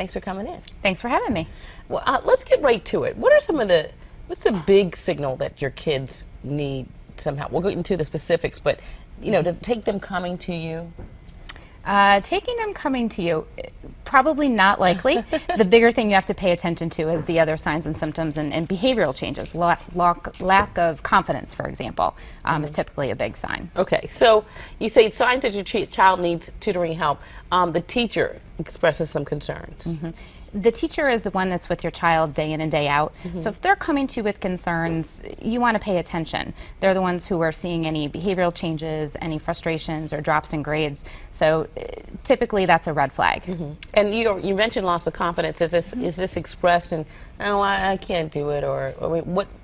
Thanks for coming in. Thanks for having me. Well, let's get right to it. What are some of what's the big signal that your kids need somehow? We'll get into the specifics, but, does it take them coming to you? Taking them coming to you, probably not likely. The bigger thing you have to pay attention to is the other signs and symptoms and behavioral changes. Lack of confidence, for example, is typically a big sign. Okay, so you say signs that your child needs tutoring help. The teacher expresses some concerns. The teacher is the one that's with your child day in and day out. So if they're coming to you with concerns, you want to pay attention. They're the ones who are seeing any behavioral changes, any frustrations or drops in grades. So typically that's a red flag. And you mentioned loss of confidence. Is this expressed in, oh, I can't do it, or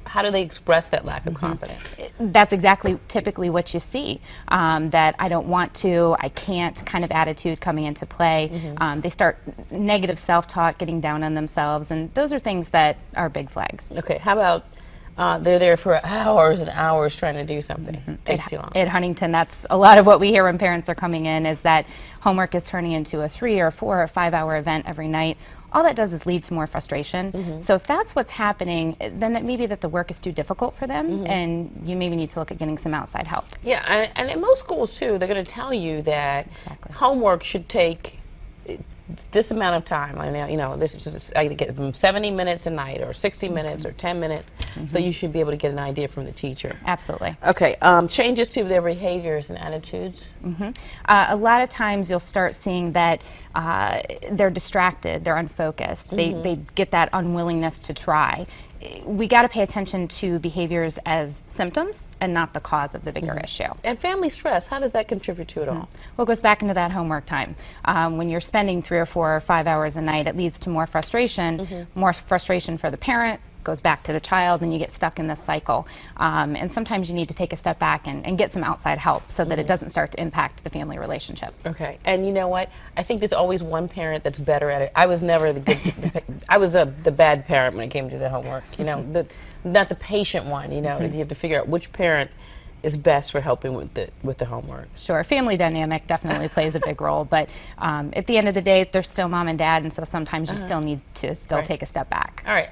how do they express that lack of confidence? That's exactly typically what you see. That I don't want to, I can't kind of attitude coming into play. They start negative self-talk, getting down on themselves, and those are things that are big flags. Okay, how about they're there for hours and hours trying to do something? Takes too long. At Huntington, that's a lot of what we hear when parents are coming in, is that homework is turning into a 3 or 4 or 5 hour event every night. All that does is lead to more frustration. So if that's what's happening, then it may be that the work is too difficult for them, and you maybe need to look at getting some outside help. Yeah, and in most schools too, they're going to tell you that homework should take this amount of time. This is just, I get them 70 minutes a night, or 60 minutes, or 10 minutes. So you should be able to get an idea from the teacher. Absolutely. Okay. Changes to their behaviors and attitudes. A lot of times you'll start seeing that they're distracted, they're unfocused. They get that unwillingness to try. We got to pay attention to behaviors as symptoms and not the cause of the bigger issue. And family stress, how does that contribute to it all? Well, it goes back into that homework time. When you're spending 3 or 4 or 5 hours a night, it leads to more frustration. More frustration for the parent, goes back to the child, and you get stuck in this cycle. And sometimes you need to take a step back and get some outside help so that it doesn't start to impact the family relationship. Okay. And you know what? I think there's always one parent that's better at it. I was never the good, I was the bad parent when it came to the homework. Not the patient one. You have to figure out which parent is best for helping with the homework. Sure, family dynamic definitely plays a big role, but at the end of the day, they're still mom and dad, and so sometimes you still need to take a step back. All right.